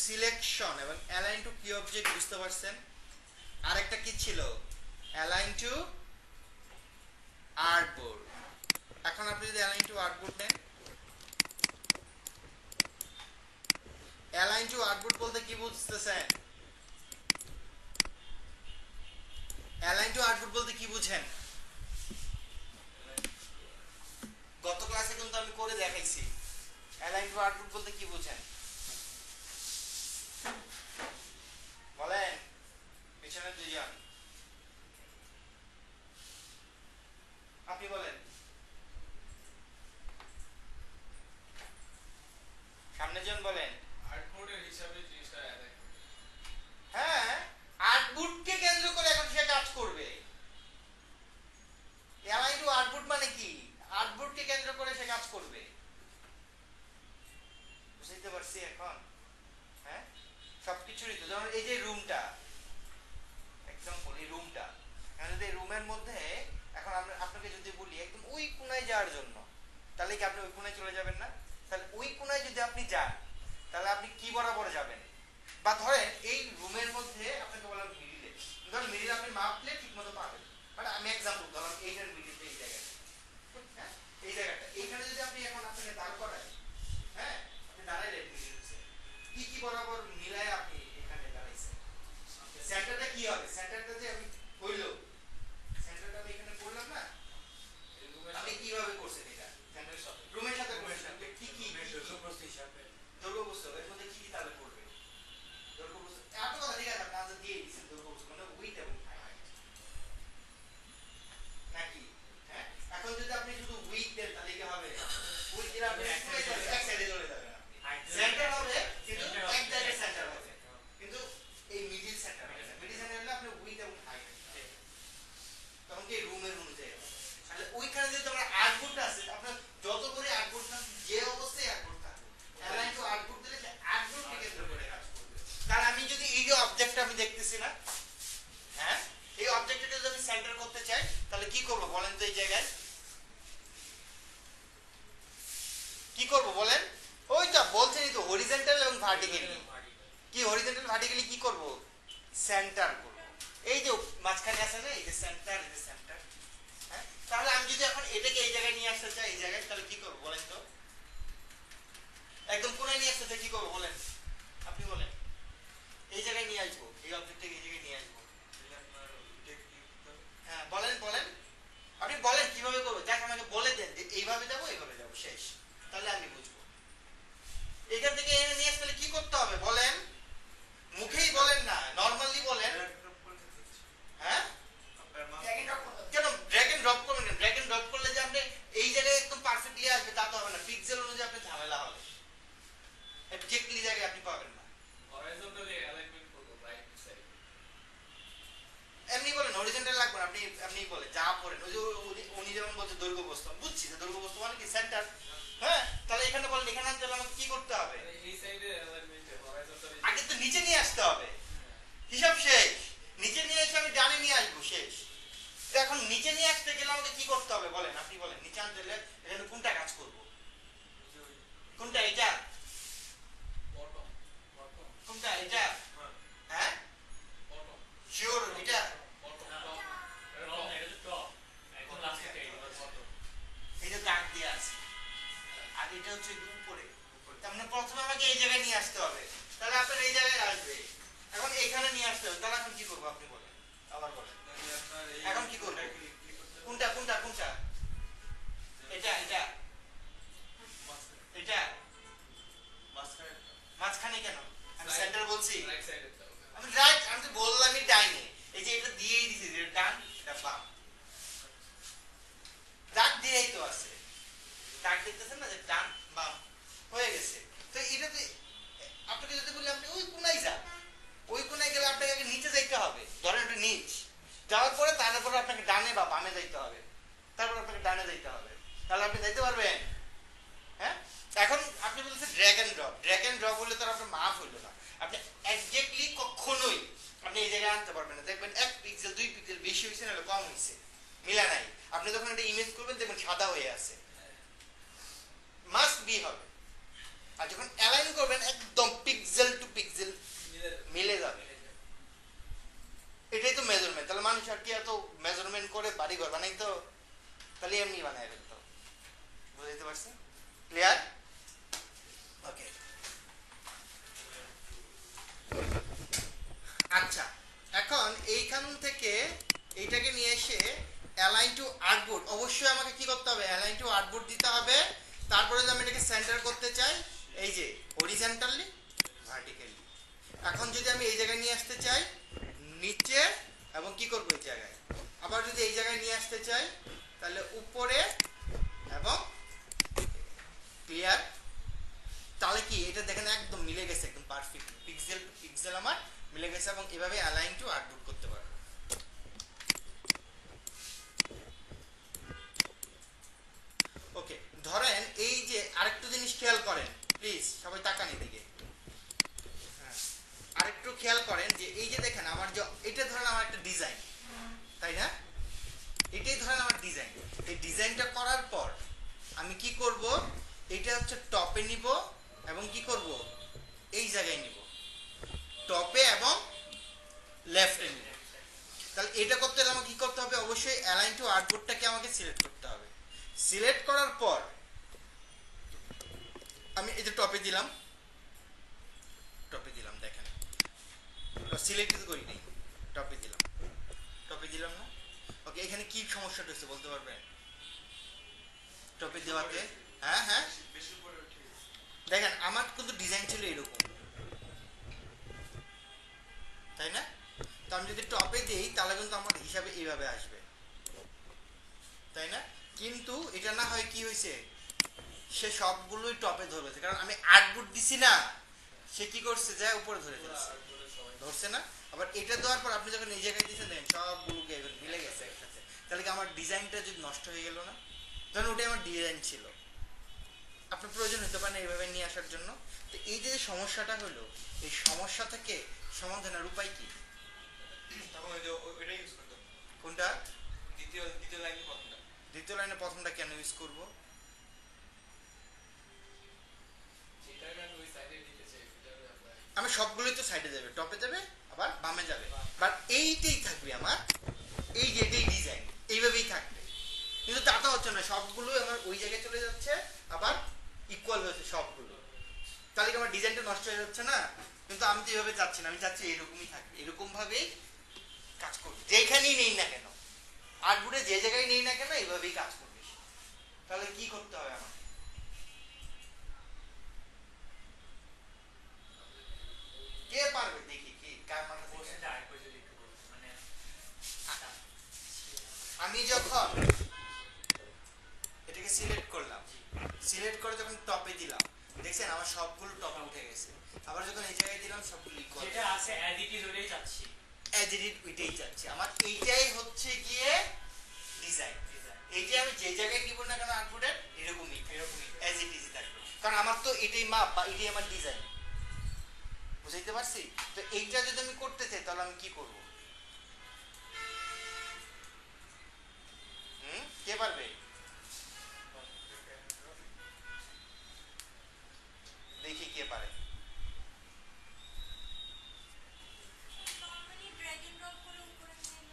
Selection এবং align two কি object বুঝতে পারছেন? আরেকটা কি ছিল? Align two artboard. এখন আপনি যদি অ্যালাইন টু আর্টবোর্ড নেন, অ্যালাইন টু আর্টবোর্ড বলতে কি বুঝতেছেন? অ্যালাইন টু আর্টবোর্ড বলতে কি বুঝেন? গত ক্লাসে কিন্তু আমি করে দেখাইছি। অ্যালাইন টু আর্টবোর্ড বলতে কি বুঝেন বলেন? পিছনে দুইজন, আপনি বলেন। সামনে জন বলেন। আর্টবোর্ডের হিসাবে জিনিসটা আলাদা। হ্যাঁ, আর্টবোর্ডকে কেন্দ্র করে এখন সে কাজ করবে। অ্যালাইন টু আর্টবোর্ড মানে কি? আর্টবোর্ডকে কেন্দ্র করে সে কাজ করবে। বুঝতে পারছি এখন? হ্যাঁ, সবকিছুরই তো, যেমন এই যে রুমটা, এক্সাম্পল এই রুমটা, এখন যদি রুমের মধ্যে এখন আমরা আপনাকে যদি বলি একদম ওই কোণায় যাওয়ার জন্য, তাহলে কি আপনি ওই কোণায় চলে যাবেন না? তাহলে ওই কোণায় যদি আপনি যান, তাহলে আপনি কি বরাবর যাবেন? বা ধরেন এই রুমের মধ্যে আপনাকে বললাম মিডিলে, ধরেন মিডিল আপনি মাপলে ঠিক মতো পাবেন, বাট আমি এক্সাম্পল ধরলাম এইটার মিডিলটা এই জায়গাটা, হ্যাঁ এই জায়গাটা, এইখানে যদি আপনি এখন আপনাকে দাঁড় করায়, হ্যাঁ আপনি দাঁড়াইলেন মিডিলসে, কি কি বরাবর মিলায় আপনি এখানে দাঁড়াইছেন? সেন্টারটা কি হবে? সেন্টারটা যে আমি হইলো, সেন্টারটা আমি এখানে করলাম না, আপনি কিভাবে করছেন এটা? সেন্টারের সাথে রুমের সাথে করছেন, কি কি দৈর্ঘ্যপ্রস্থ হিসাবে, দৈর্ঘ্যপ্রস্থ এর মধ্যে কি কি তাহলে করবে? দৈর্ঘ্যপ্রস্থ এত কথা ঠিক আছে, আপনি আনসার দিয়ে দিয়েছেন। দৈর্ঘ্যপ্রস্থ মানে উইথ এবং হাইট নাকি? হ্যাঁ, এখন যদি আপনি শুধু উইথ দেন তাহলে কি হবে? উইথ দিলে আপনি এক সাইডে চলে যাবেন, আপনি সেন্টার হবে কিন্তু এক জায়গায় সেন্টার হবে, কিন্তু এই মিডল সেন্টার হবে না। মিডল সেন্টার হলে আপনি উইথ এবং হাইট, তখন কি রুমের অনুযায়ী হবে। তাহলে ওইখানে যদি আমরা আর্টবোর্ড আছে, আপনার যত করে আর্টবোর্ড থাকুক, যে অবস্থায় আর্টবোর্ড থাকুক, অ্যালাইন টু আর্টবোর্ড দিলে সে আর্টবোর্ডকে কেন্দ্র করে কাজ করবে। কারণ আমি যদি এই যে অবজেক্টটা আমি দেখতেছি না, হ্যাঁ এই অবজেক্টটা যদি আমি সেন্টার করতে চাই, তাহলে কি করব বলেন তো? এই জায়গায় কি করব বলেন? ওইটা বলছেনই তো, হরিজন্টাল এবং ভার্টিক্যালি। কি হরিজন্টাল ভার্টিক্যালি কি করব? সেন্টার করব। এই যে মাঝখানে আছে না, এই যে সেন্টার, এই যে সেন্টার, হ্যাঁ তাহলে আমি যদি এখন এটাকে এই জায়গায় নিয়ে আসতে চাই, এই জায়গায়, তাহলে কি করব বলেন তো? একদম কোণায় নিয়ে আসতে চাই, কি করব বলেন? আপনি বলেন। এই জায়গায় নিয়ে আসবো, এই অবজেক্টটাকে এই জায়গায় নিয়ে আসবো। হ্যাঁ বলেন বলেন, আপনি বলেন কিভাবে করবো, যাক আমাকে বলে দেন যে এইভাবে যাবো, এইভাবে যাবো, শেষ। তাহলে আমি বুঝবো। এখান থেকে এনে নিয়ে আসলে কি করতে হবে বলেন? মুখেই বলেন না, নরমালি বলেন। হ্যাঁ কেন ড্র্যাগ এন্ড ড্রপ করবেন? ড্র্যাগ এন্ড ড্রপ করলে যে আপনি এই জায়গায় একদম পারফেক্টলি আসবে তা তো হবে না, পিক্সেল অনুযায়ী আপনি ঝামেলা হবে, এক্স্যাক্টলি জায়গায় আপনি পাবেন না। হরাইজন্টালি অ্যালাইনমেন্ট করব রাইট সাইড। এমনি বলেন হরিজন্টাল লাগবে না, আপনি আপনি বলেন যা পড়েন। ওই যে উনি যেমন বলছে দৈর্ঘ্যপ্রস্থ, বুঝছি যে দৈর্ঘ্যপ্রস্থ মানে কি সেন্টার, হ্যাঁ তাহলে এখানে বলেন, এখানে আনতে হলে আমাকে কি করতে হবে? এই সাইডে অ্যালাইনমেন্ট হরাইজন্টালি আগে তো নিচে নিয়ে আসতে হবে, হিসাব শেষ। নিচে নিয়ে এসে আমি ডানে নিয়ে আসবো, শেষ। তো এখন নিচে নিয়ে আসতে গেলে আমাকে কি করতে হবে বলেন? আপনি বলেন নিচে আনতে গেলে এখানে কোনটা কাজ করবো? কোনটা? এটা? বটম বটম কোনটা? এটা? হ্যাঁ বটম শিওর এটা? বটম টপ রং এটা তো টপ একদম লাস্টে এটা বটম। এই যে দাগ দিয়ে আছে, আর এটা হচ্ছে উপরে। তার মানে প্রথমে আমাকে এই জায়গায় নিয়ে আসতে হবে, তাহলে আপনার এই জায়গায় আসবে। এখন এখানে নিয়ে আসতে হবে, তাহলে এখন কি করবো আপনি বলেন, আবার বলেন। এখন কি করবো? কোনটা কোনটা কোনটা? এটা এটা এটা মাঝখানে কেন? আমি সেন্টার বলছি, রাইট সাইডে তো আমি রাইট, আমি তো বললামই ডাইনে। এই যে এটা দিয়েই দিছি, যে ডান এটা বাম, দাগ দিয়েই তো আছে, দাগ দেখতেছেন না যে ডান বাম হয়ে গেছে। তো এটা তো আপনাকে যদি বলি আপনি ওই কোনায় যান, ওই কোনায় গেলে আপনাকে আগে নিচে যাইতে হবে, ধরেন এটা নিচ, যাওয়ার পরে তারপরে আপনাকে ডানে বা বামে যাইতে হবে, তারপর আপনাকে ডানে যাইতে হবে, তাহলে আপনি যাইতে পারবেন। হ্যাঁ এখন আপনি বলছেন drag and drop, drag and drop হলে তো আপনার মাপ হইলো না, আপনি এক্স্যাক্টলি কখনোই আপনি এই জায়গায় আনতে পারবেন না। দেখবেন 1 পিক্সেল 2 পিক্সেল বেশি হয়েছে না কম হয়েছে, মিলা নাই। আপনি যখন একটা ইমেজ করবেন দেখবেন সাদা হয়ে আছে, মাস্ট বি হবে। আর যখন অ্যালাইন করবেন একদম পিক্সেল টু পিক্সেল অবশ্যই আমাকে কি করতে হবে, অ্যালাইন টু আর্টবোর্ড দিতে হবে। তারপরে যদি আমি এটাকে সেন্টার করতে চাই, এই যে হরিজন্টালি ভার্টিক্যালি। এখন যদি আমি এই জায়গায় নিয়ে আসতে চাই নিচে, এবং কি করব এই জায়গায়, আবার যদি এই জায়গায় নিয়ে আসতে চাই তাহলে উপরে এবং ক্লিয়ার। তাহলে কি এটা দেখেন একদম মিলে গেছে, একদম পারফেক্ট পিক্সেল টু পিক্সেল আমার মিলে গেছে, এবং এভাবে অ্যালাইন টু আর্টবোর্ড করতে পারবো। ওকে, ধরেন এই যে আরেকটু জিনিস খেয়াল করেন প্লিজ, সবাই তাকান এদিকে। হ্যাঁ, আরেকটু খেয়াল করেন যে এই যে দেখেন আমার যে এটা ধরেন আমার একটা ডিজাইন, তাই না? এটাই ধরেন আমার ডিজাইন। এই ডিজাইনটা করার পর আমি কি করব, এটা হচ্ছে টপে নিব এবং কি করব এই জায়গায় নিব, টপে এবং লেফটে নিব। তাহলে এটা করতে হলে আমাকে কি করতে হবে, অবশ্যই অ্যালাইন টু আর্টবোর্ডটাকে আমাকে সিলেক্ট করতে হবে। সিলেক্ট করার পর আমি এই যে টপে দিলাম, দেখেন সিলেক্ট করি নাই, টপে দিলাম না। ওকে, এখানে কি সমস্যাটা হচ্ছে বলতে পারবেন টপে দেওয়াতে? হ্যাঁ হ্যাঁ, দেখেন আমার কিন্তু ডিজাইন ছিল এরকম, তাই না? তো আমি যদি টপে দিই তাহলে কিন্তু আমার হিসাবে এইভাবে আসবে, তাই না? কিন্তু এটা না হয় কি হয়েছে, সে সবগুলোই টপে ধরেছে, কারণ আমি আর্টবোর্ড দিছি না, সে কি করছে যায় উপরে ধরে ফেলছে, ধরছে না? আবার এটা দেওয়ার পর আপনি যখন এই জায়গায় দিয়েছেন দেখেন সবগুলোকে মিলে গেছে একসাথে, তাহলে কি আমার ডিজাইনটা যদি নষ্ট হয়ে গেল না? ধরুন ওটাই আমার ডিজাইন ছিল, আপনার প্রয়োজন হতে পারে না এইভাবে নিয়ে আসার জন্য। তো এই যে সমস্যাটা হলো, এই সমস্যা থেকে সমাধানের উপায় কি? তখন ওই যে ওইটাই ইউজ করতাম। কোনটা? দ্বিতীয় লাইনে প্রথমটা। দ্বিতীয় লাইনে প্রথমটা কেন ইউজ করব? আমি সবগুলোই তো সাইডে যাবে, টপে যাবে আবার বামে যাবে, বাট এইটাই থাকবে আমার, এই যে এটাই ডিজাইন এইভাবেই থাকবে। কিন্তু তা তো হচ্ছে না, সবগুলো আমার ওই জায়গায় চলে যাচ্ছে, আবার ইকুয়াল হয়েছে সবগুলো, তাহলে কি আমার ডিজাইনটা নষ্ট হয়ে যাচ্ছে না? কিন্তু আমি তো এইভাবে চাচ্ছি না, আমি চাচ্ছি এরকমই থাকবে, এরকম ভাবেই কাজ করবে, যেখানেই নেই না কেন আর্টবোর্ডে, যে জায়গায় নেই না কেন এইভাবেই কাজ করবে। তাহলে কি করতে হবে আমার? কে পারবে দেখি, কি কার মাথা থেকে? আমি যখন এটাকে সিলেক্ট করলাম, সিলেক্ট করে যখন টপে দিলাম, দেখছেন আমার সবগুলো টপে উঠে গেছে, আবার যখন এই জায়গায় দিলাম সবগুলো ইকুয়াল, যেটা আছে অ্যাজ ইট ইজ ওইটাই চাচ্ছি, অ্যাজ ইট ইজ ওইটাই চাচ্ছি। আমার এইটাই হচ্ছে গিয়ে ডিজাইন। এই যে আমি যে জায়গায় দিব না কেন আউটপুটের এরকমই অ্যাজ ইট ইজ থাকবে, কারণ আমার তো এটাই মাপ বা এটাই আমার ডিজাইন, বুঝাইতে পারছি? তো এইটা যদি আমি করতে চাই তাহলে আমি কি করব? কে পারবে দেখি, কে পারে?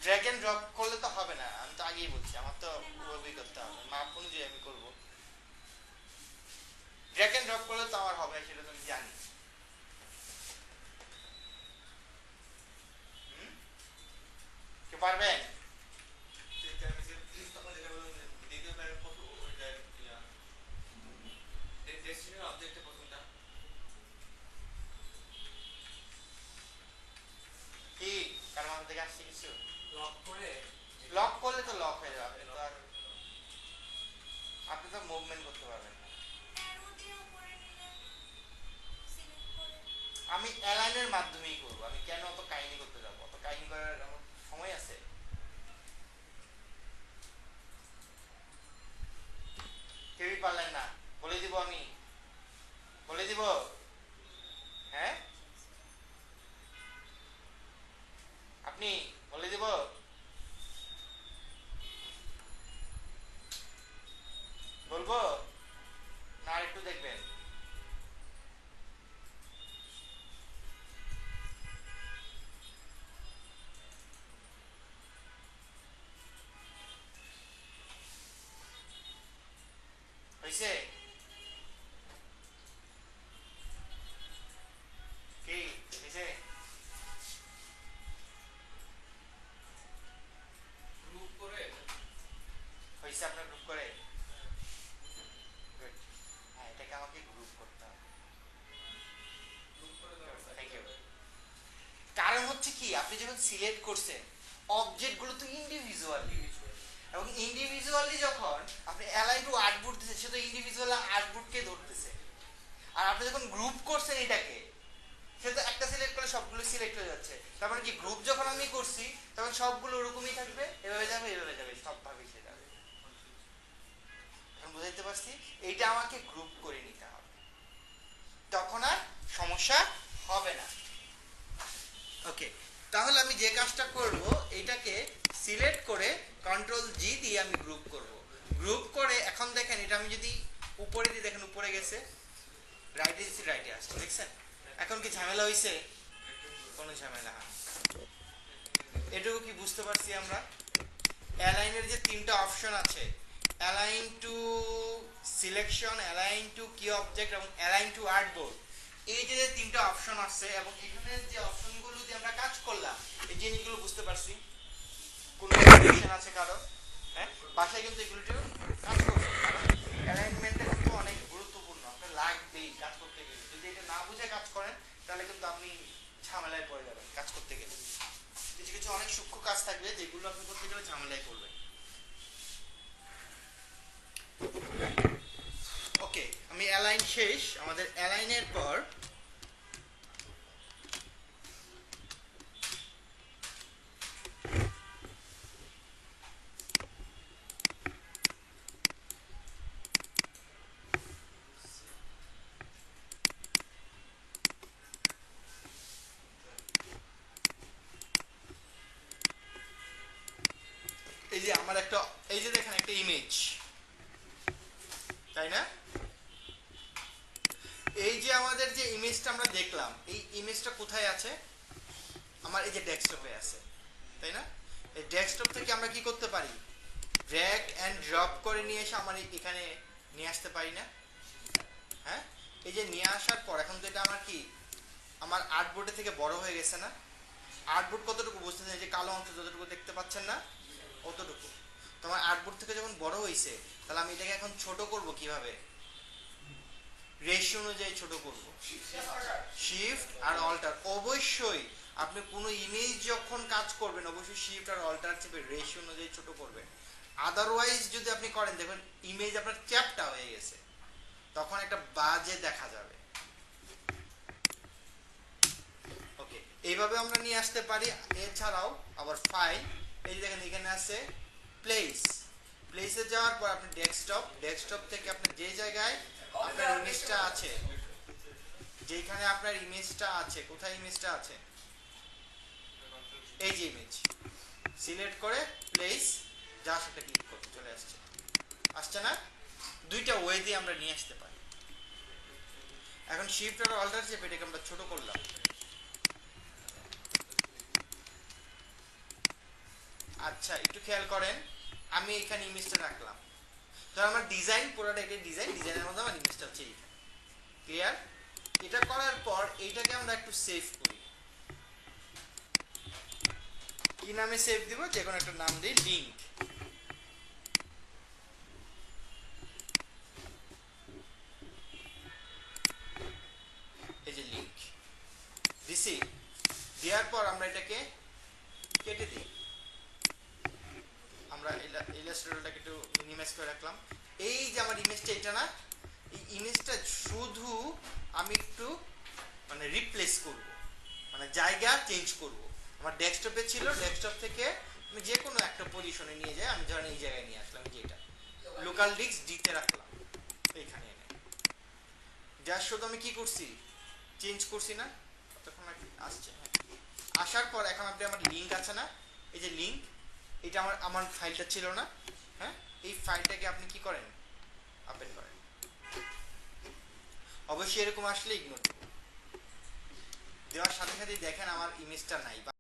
ড্র্যাগ এন্ড ড্রপ করলে তো হবে না, আমি তো আগেই বলছি আমার তো ওভাবেই করতে হবে, মাপ অনুযায়ী আমি করব। ড্র্যাগ এন্ড ড্রপ করলে তো আমার হবে না, সেটা তো আমি জানি। কে পারবেন? তখন যেটা বললাম যে দ্বিতীয় লাইনের প্রথম ওইটা ডেস্টিনেশন অবজেক্টে প্রথমটা। কি কারণ আমার থেকে আসছে কিছু লক করে লক করলে তো লক হয়ে যাবে, আপনি তো মুভমেন্ট করতে পারবেন না। আমি অ্যালাইনের মাধ্যমেই করবো, আমি কেন অত কাহিনী করতে যাবো, অত কাহিনী করার আমার সময় আছে? কেউই পারলেন না, বলে দিব আমি, বলে দিব। হ্যাঁ আপনি বলে দিব? বলবো না একটু দেখবেন? আপনি যখন সিলেক্ট করছেন অবজেক্টগুলো তো ইন্ডিভিজুয়ালি, এবং ইন্ডিভিজুয়ালি যখন আপনি অ্যালাইন টু আর্টবোর্ড দিচ্ছেন সে তো ইন্ডিভিজুয়াল আর্টবোর্ডকে ধরতেছে। আর আপনি যখন গ্রুপ করছেন এটাকে, সে তো একটা সিলেক্ট করলে সবগুলো সিলেক্ট হয়ে যাচ্ছে। তার মানে কি গ্রুপ যখন আমি করছি তখন সবগুলো ওরকমই থাকবে, এভাবে যাবে এভাবে যাবে, সবভাবে সে যাবে। এখন বুঝাইতে পারছি? এইটা আমাকে গ্রুপ করে নিতে হবে, তখন আর সমস্যা হবে না। ওকে, তাহলে আমি যে কাজটা করব, এইটাকে সিলেক্ট করে কন্ট্রোল জি দিয়ে আমি গ্রুপ করব। গ্রুপ করে এখন দেখেন এটা আমি যদি উপরে দিই, দেখেন উপরে গেছে, রাইটে দিচ্ছি রাইটে আসছে, দেখছেন? এখন কি ঝামেলা হয়েছে? কোনো ঝামেলা হয় না। এটুকু কি বুঝতে পারছি আমরা? অ্যালাইনের যে তিনটা অপশন আছে, align two selection, align two কি অবজেক্ট এবং অ্যালাইন টু আর্টবোর্ড, এই যে তিনটা অপশন আছে এবং এখানে যে অপশনগুলো দিয়ে আমরা কাজ করলাম, এই জিনিসগুলো বুঝতে পারছি? কোনো কোয়েশ্চেন আছে কারো? হ্যাঁ, বাসায় কিন্তু এগুলো কাজ করবে, কারণ অ্যালাইনমেন্টটা কিন্তু অনেক গুরুত্বপূর্ণ, আপনার লাগবেই কাজ করতে গেলে। যদি এটা না বুঝে কাজ করেন তাহলে কিন্তু আপনি ঝামেলায় পড়ে যাবেন কাজ করতে গেলে। কিছু কিছু অনেক সূক্ষ্ম কাজ থাকবে যেগুলো আপনি করতে গেলে ঝামেলায় পড়বেন। ওকে, আমি অ্যালাইন শেষ। আমাদের অ্যালাইনের পর এই যে আমার একটা, এই যে দেখেন একটা ইমেজ, তাই না? এই যে আমাদের যে ইমেজটা আমরা দেখলাম, এই ইমেজটা কোথায় আছে? আমার এই যে ডেস্কটপে আছে, তাই না? এই ডেস্কটপ থেকে আমরা কি করতে পারি? ড্র্যাগ এন্ড ড্রপ করে নিয়ে এসে আমার এখানে নিয়ে আসতে পারি না? হ্যাঁ, এই যে নিয়ে আসার পর এখন তো এটা আমার কি, আমার আর্টবোর্ডের থেকে বড় হয়ে গেছে না? আর্টবোর্ড কতটুকু বুঝতেছেন? এই যে কালো অংশ যতটুকু দেখতে পাচ্ছেন না, অতটুকু। তোমার আর্টবোর্ড থেকে যখন বড় হয়েছে, তাহলে আমি এটাকে এখন ছোট করব কিভাবে? রেশিও অনুযায়ী ছোট করব, শিফট আর অল্টার। অবশ্যই আপনি কোনো ইমেজ যখন কাজ করবেন অবশ্যই শিফট আর অল্টার চেপে রেশিও অনুযায়ী ছোট করবেন। আদারওয়াইজ যদি আপনি করেন, দেখবেন ইমেজ আপনার চ্যাপটা হয়ে গেছে, তখন একটা বাজে দেখা যাবে। ওকে, এইভাবে আমরা নিয়ে আসতে পারি। এছাড়াও আবার ফাইল, এই যে দেখেন এখানে আছে প্লেস, প্লেসে যাওয়ার পর আপনি ডেস্কটপ, ডেস্কটপ থেকে আপনার যে জায়গায় আপনার ইমেজটা আছে, যেখানে আপনার ইমেজটা আছে, কোথায় ইমেজটা আছে, এই যে ইমেজ সিলেক্ট করে প্লেস, যা সেটা ক্লিক করতে চলে আসছে, আসছে না? দুইটা ওয়ে দিয়ে আমরা নিয়ে আসতে পারি। এখন শিফট আর অল্টার চেপে এটাকে আমরা ছোট করলাম। আচ্ছা, একটু খেয়াল করেন, আমি এখানে ইমেজটা রাখলাম, ধর আমার ডিজাইন পুরোটা, এটা ডিজাইন, ডিজাইনের মধ্যে আমার ইমেজটা হচ্ছে এইটা। ক্লিয়ার? এটা করার পর এইটাকে আমরা একটু সেভ করি। কি নামে সেভ দিব? যে কোনো একটা নাম দিই, লিংক। এই যে লিংক দিছি, দেওয়ার পর আমরা এটাকে কেটে দিই। আমরা ইলাস্ট্রেটরটাকে একটু মিনিমাইজ করে রাখলাম। এই যে আমার ইমেজটা, এটা না, এই ইমেজটা শুধু আমি একটু মানে রিপ্লেস করব, মানে জায়গা চেঞ্জ করব। আমার ডেস্কটপে ছিল, ডেস্কটপ থেকে আমি যে কোনো একটা পজিশনে নিয়ে যাই। আমি ধরেন এই জায়গায় নিয়ে আসলাম, যেটা লোকাল ডিস্ক ডিতে রাখলাম, এইখানে এনে যা শুধু আমি কি করছি, চেঞ্জ করছি না? তখন আসছে, হ্যাঁ, আসার পর এখন আপনি আমার লিংক আছে না, এই যে লিংক, এটা আমার ফাইলটা ছিল না, হ্যাঁ, এই ফাইলটাকে আপনি কি করেন, ওপেন করেন। অবশ্যই এরকম আসলে ইগনোর দেওয়ার সাথে সাথে দেখেন আমার ইমেজটা নাই।